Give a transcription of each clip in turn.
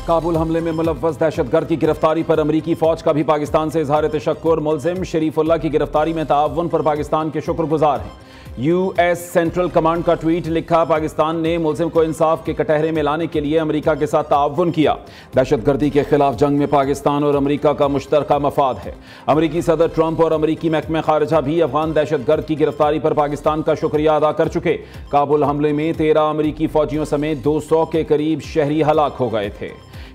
काबुल हमले में मुलव्वस दहशतगर्द की गिरफ्तारी पर अमरीकी फौज का भी पाकिस्तान से इजहार तशक्कुर। मुलजिम शरीफुल्लाह की गिरफ्तारी में ताउन पर पाकिस्तान के शुक्रगुजार हैं। यूएस सेंट्रल कमांड का ट्वीट लिखा, पाकिस्तान ने मुलजिम को इंसाफ के कटहरे में लाने के लिए अमरीका के साथ ताउन किया। दहशतगर्दी के खिलाफ जंग में पाकिस्तान और अमरीका का मुश्तरका मफाद है। अमरीकी सदर ट्रंप और अमरीकी महकमे खारजा भी अफगान दहशतगर्द की गिरफ्तारी पर पाकिस्तान का शुक्रिया अदा कर चुके। काबुल हमले में 13 अमरीकी फौजियों समेत 200 के करीब शहरी हलाक हो गए थे।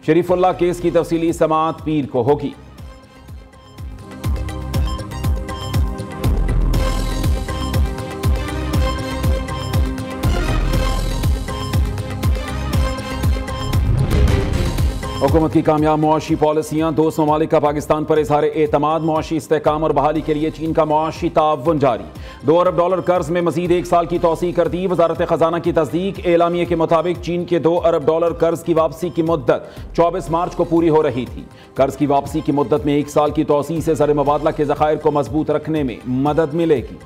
शरीफुल्लाह केस की तफसीली समाअत पीर को होगी। हुकूमत की कामयाब मुआशी पॉलिसियां, 2 ममालिक का पाकिस्तान पर इजहार एतमाद। मुआशी इस्तेहकाम और बहाली के लिए चीन का मुआशी ताउन जारी। $2 अरब कर्ज में मजीद 1 साल की तौसीह कर दी। वजारत खजाना की तस्दीक। एलामिये के मुताबिक चीन के $2 अरब कर्ज की वापसी की मुद्दत 24 मार्च को पूरी हो रही थी। कर्ज की वापसी की मुद्दत में 1 साल की तौसीह से ज़र मुबादला के ज़खायर को मजबूत रखने में मदद मिलेगी।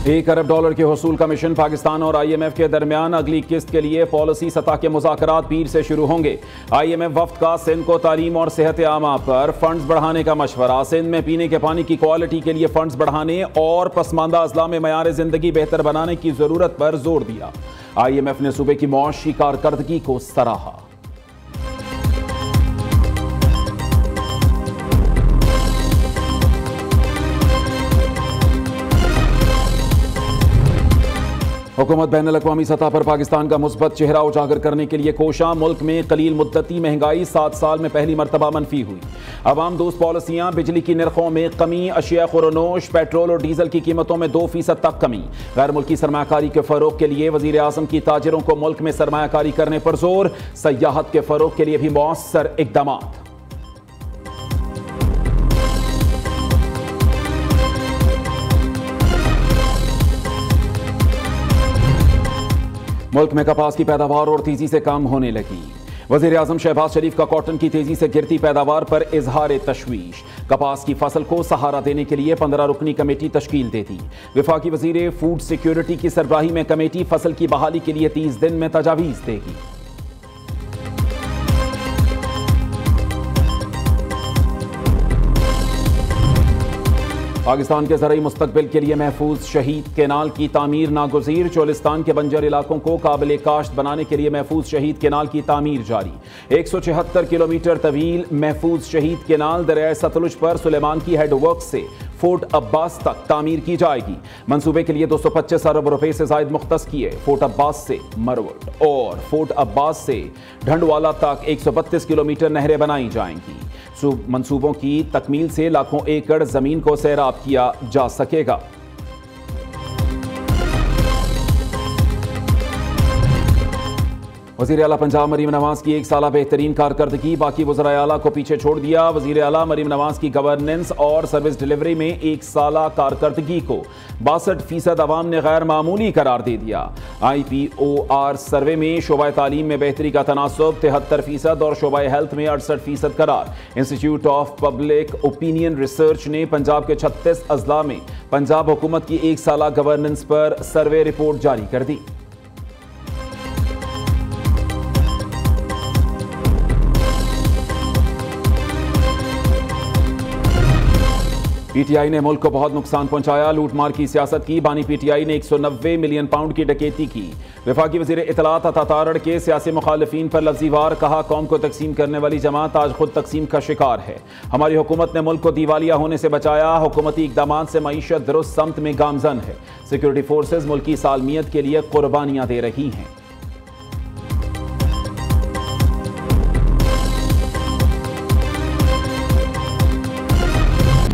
$1 अरब के हसूल का मिशन। पाकिस्तान और IMF के दरमियान अगली किस्त के लिए पॉलिसी सतह के मुज़ाकरात पीर से शुरू होंगे। IMF वफ्द का सिंध को तालीम और सेहत आमा पर फंड्स बढ़ाने का मशवरा। सिंध में पीने के पानी की क्वालिटी के लिए फंड्स बढ़ाने और पसमानदा अजला में मयार जिंदगी बेहतर बनाने की जरूरत पर जोर दिया। IMF ने सूबे की मुआशी कारकर्दगी को सराहा। हुकूमत बैनुल अक़वामी सतह पर पाकिस्तान का मुस्बत चेहरा उजागर करने के लिए कोशा। मुल्क में कलील मुद्दती महंगाई 7 साल में पहली मरतबा मनफी हुई। अवाम दोस्त पॉलिसियां, बिजली की नरखों में कमी, अशिया खुरनोश, पेट्रोल और डीजल की कीमतों में 2% तक कमी। गैर मुल्की सरमायाकारी के फरोग के लिए वजीर आज़म की ताजिरों को मुल्क में सरमायाकारी करने पर जोर। सयाहत के फरोग के लिए भी मौसर इकदाम। मुल्क में कपास की पैदावार और तेजी से कम होने लगी। वज़ीर आज़म शहबाज शरीफ का कॉटन की तेजी से गिरती पैदावार पर इजहार तशवीश। कपास की फसल को सहारा देने के लिए 15 रुकनी कमेटी तश्कील दे दी। वफाकी वज़ीर फूड सिक्योरिटी की सरबराही में कमेटी फसल की बहाली के लिए 30 दिन में तजावीज़ देगी। पाकिस्तान के ज़राई मुस्तकबिल के लिए महफूज शहीद केनाल की तामीर नागुज़ीर। चोलिस्तान के बंजर इलाकों को काबिल काश्त बनाने के लिए महफूज शहीद केनाल की तामीर जारी। 176 किलोमीटर तवील महफूज शहीद केनाल दरियाए सतलुज पर सुलेमान की हेडवर्क से फोर्ट अब्बास तक तामीर की जाएगी। मंसूबे के लिए 225 अरब रुपए से जायद मुख्तस किए। फोर्ट अब्बास से मरवट और फोर्ट अब्बास से ढंडवाला तक 132 किलोमीटर नहरें बनाई जाएंगी। मंसूबों की तकमील से लाखों एकड़ जमीन को सैराब किया जा सकेगा। वज़ीर आला पंजाब मरीम नवाज की 1 साला बेहतरीन कारकर्दगी, बाकी वज़राए आला को पीछे छोड़ दिया। वज़ीर आला मरीम नवाज की गवर्नेंस और सर्विस डिलीवरी में 1 साला कारकर्दगी को 62% अवाम ने गैर मामूली करार दे दिया। IPOR सर्वे में शोबा तालीम में बेहतरी का तनासब 73% और शोबा हेल्थ में 68% करार। Institute of public opinion research ने पंजाब के 36 अजला में पंजाब हुकूमत की 1 साला गवर्नेंस पर सर्वे रिपोर्ट जारी कर दी। PTI ने मुल्क को बहुत नुकसान पहुंचाया। लूटमार की सियासत की। बानी PTI ने 190 मिलियन पाउंड की डकैती की। वफाकी वज़ीर इत्तलात अता तारड़ के सियासी मुखालिफिन पर लफ्ज़ी वार, कहा कौम को तकसीम करने वाली जमात आज खुद तकसीम का शिकार है। हमारी हुकूमत ने मुल्क को दिवालिया होने से बचाया। हुकूमती इक़दाम से मईशत दुरुस्त समत में गामजन है। सिक्योरिटी फोर्सेज मुल्क की सालमियत के लिए कुर्बानियां दे रही हैं।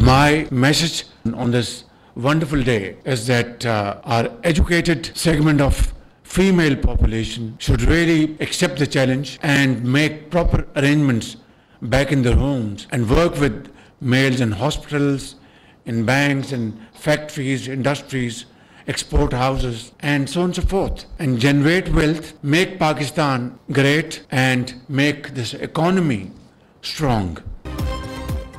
My message on this wonderful day is that our educated segment of female population should really accept the challenge and make proper arrangements back in their homes and work with males in hospitals, in banks, in factories, industries, export houses, and so on and so forth, and generate wealth, make Pakistan great and make this economy strong.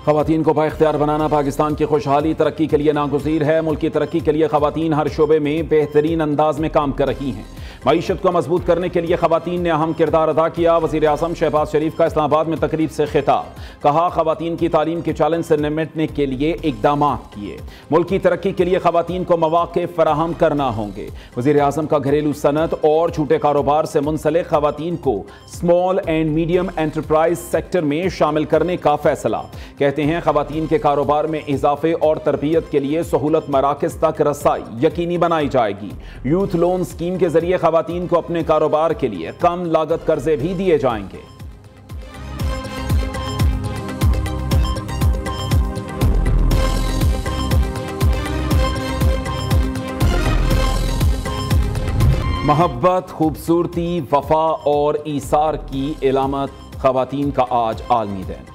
ख़वातीन को बाइख्तियार बनाना पाकिस्तान की खुशहाली तरक्की के लिए नागुज़ीर है। मुल्क की तरक्की के लिए ख़वातीन हर शोबे में बेहतरीन अंदाज में काम कर रही हैं। मईशत को मजबूत करने के लिए ख़वातीन ने अहम किरदार अदा किया। वज़ीर आज़म शहबाज शरीफ का इस्लामाबाद में तकरीब से खिताब। कहा, ख़वातीन की तालीम के चैलेंज से निपटने के लिए इक़दाम किए। मुल्क की तरक्की के लिए ख़वातीन को मौक़े फराहम करना होंगे। वज़ीर आज़म का घरेलू सनत और छोटे कारोबार से मुंसलिक ख़वातीन को small and medium enterprise sector में शामिल करने का फैसला। कहते हैं, ख़वातीन के कारोबार में इजाफे और तरबियत के लिए सहूलत मराकज़ तक रसाई यकीनी बनाई जाएगी। यूथ लोन स्कीम के जरिए ख़वातीन को अपने कारोबार के लिए कम लागत कर्जे भी दिए जाएंगे। मोहब्बत, खूबसूरती, वफा और ईसार की इलामत ख़वातीन का आज आलमी दिन।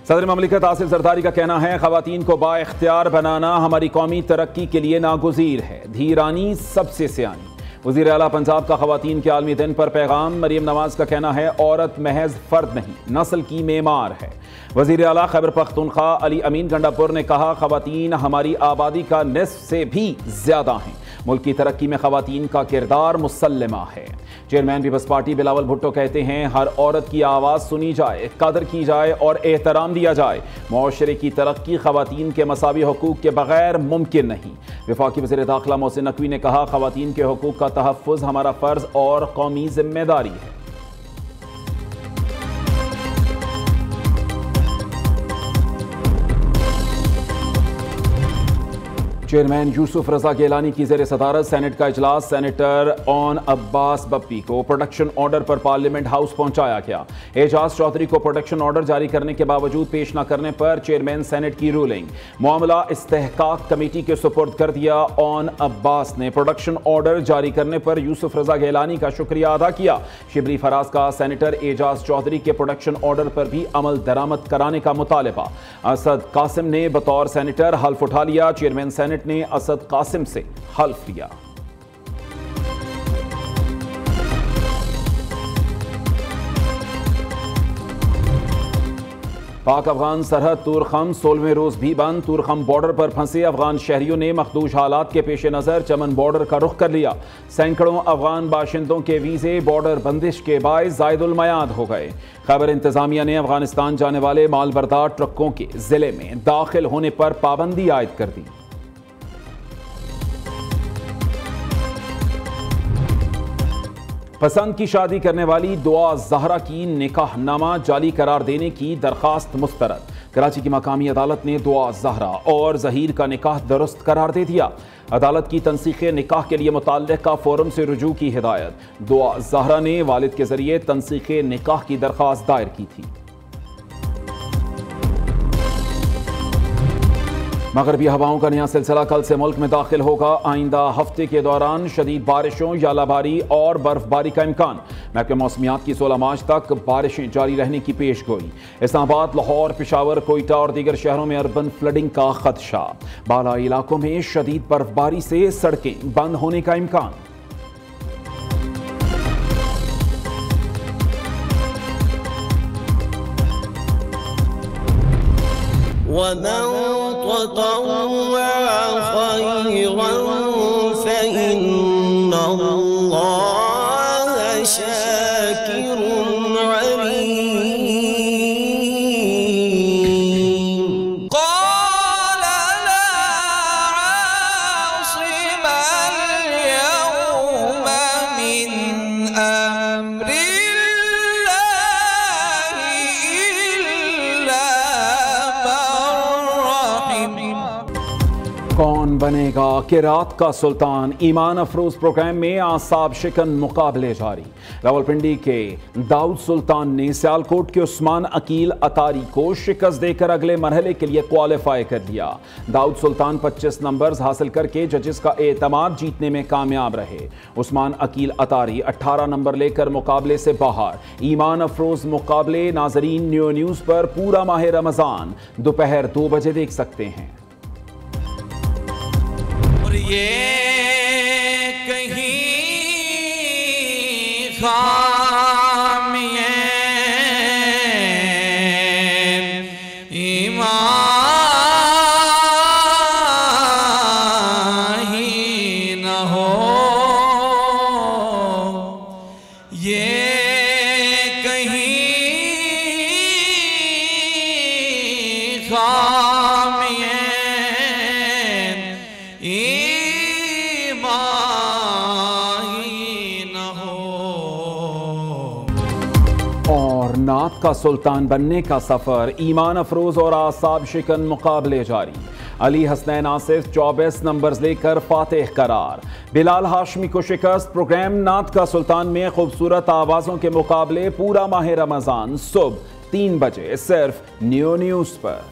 सदर ममलिकत आसिफ जरदारी का कहना है, ख़वातीन को बाइख्तियार बनाना हमारी कौमी तरक्की के लिए नागुज़ीर है। धीरानी सबसे सियानी। वज़ीर आला पंजाब का ख़वातीन के आलमी दिन पर पैगाम। मरीम नवाज का कहना है, औरत महज फ़र्द नहीं, नस्ल की मेमार है। वज़ीर आला खैबर पख्तूनख्वा अली अमीन गंडापुर ने कहा, ख़वातीन हमारी आबादी का निस्फ़ से भी ज़्यादा हैं। मुल्क की तरक्की में ख़वातीन का किरदार मुसल्लमा है। चेयरमैन पीपल्स पार्टी बिलावल भुट्टो कहते हैं, हर औरत की आवाज़ सुनी जाए, कदर की जाए और एहतराम दिया जाए। मुआशरे की तरक्की ख़वातीन के मसावी हकूक़ के बगैर मुमकिन नहीं। वफाकी वज़ीर दाखिला मोहसिन नकवी ने कहा, ख़वातीन के हकूक़ का तहफ़्फ़ुज़ हमारा फ़र्ज़ और कौमी ज़िम्मेदारी है। चेयरमैन यूसुफ रजा गेलानी की ज़ेर सदारत सेनेट का इजलास। सेनेटर ऑन अब्बास बप्पी को प्रोटेक्शन ऑर्डर पर पार्लियामेंट हाउस पहुंचाया गया। एजाज चौधरी को प्रोटेक्शन ऑर्डर जारी करने के बावजूद पेश न करने पर चेयरमैन सेनेट की रूलिंग। मामला इस्तेहकाक कमेटी के सुपुर्द कर दिया। ऑन अब्बास ने प्रोटेक्शन ऑर्डर जारी करने पर यूसुफ रजा गेलानी का शुक्रिया अदा किया। शिबली फराज का सेनेटर एजाज चौधरी के प्रोटेक्शन ऑर्डर पर भी अमल दरामद कराने का मुतालबा। असद कासिम ने बतौर सेनेटर हल्फ उठा लिया। चेयरमैन सेनेट ने असद कासिम से हल्फ लिया। पाक अफगान सरहद तुरखम 16वें रोज भी बंद। तुरखम बॉर्डर पर फंसे अफगान शहरियों ने मखदूश हालात के पेश नज़र चमन बॉर्डर का रुख कर लिया। सैकड़ों अफगान बाशिंदों के वीज़े बॉर्डर बंदिश के बायस ज़ायदुल मयाद हो गए। खैबर इंतजामिया ने अफगानिस्तान जाने वाले मालबरदार ट्रकों के जिले में दाखिल होने पर पाबंदी आयद कर दी। पसंद की शादी करने वाली दुआ ज़हरा की निकाहनामा जाली करार देने की दरखास्त मुस्तरद। कराची की मकामी अदालत ने दुआ ज़हरा और ज़हीर का निकाह दुरुस्त करार दे दिया। अदालत की तनसीख़ निकाह के लिए मुतल्लिक़ा फोरम से रुजू की हिदायत। दुआ ज़हरा ने वालिद के ज़रिए तनसीख़ निकाह की दरखास्त दायर की थी। मगरबी हवाओं का नया सिलसिला कल से मुल्क में दाखिल होगा। आइंदा हफ्ते के दौरान शदीद बारिशों, यालाबारी और बर्फबारी का इम्कान। महकमे मौसमियात की 16 मार्च तक बारिशें जारी रहने की पेश गोई। इस्लामाबाद, लाहौर, पेशावर, कोयटा और दीगर शहरों में अर्बन फ्लडिंग का खदशा। बालाई इलाकों में शदीद बर्फबारी से सड़कें बंद होने का इम्कान। कौन बनेगा किरात का सुल्तान? ईमान अफरोज प्रोग्राम में आसाब शिकन मुकाबले जारी। रावलपिंडी के दाऊद सुल्तान ने सियालकोट के उस्मान अकील अतारी को शिकस्त देकर अगले मरहले के लिए क्वालिफाई कर लिया। दाऊद सुल्तान 25 नंबर्स हासिल करके जजेस का एतमाद जीतने में कामयाब रहे। उस्मान अकील अतारी 18 नंबर लेकर मुकाबले से बाहर। ईमान अफरोज मुकाबले नाजरीन न्यू न्यूज पर पूरा माह रमजान दोपहर 2 बजे देख सकते हैं। ये कहीं खामिए ईमान और नात का सुल्तान बनने का सफर, ईमान अफरोज और आसाब शिकन मुकाबले जारी। अली हसनैन आसिफ 24 नंबर्स लेकर फातेह करार। बिलाल हाशमी को शिकस्त। प्रोग्राम नात का सुल्तान में खूबसूरत आवाजों के मुकाबले पूरा माह रमजान सुबह 3 बजे सिर्फ न्यू न्यूज पर।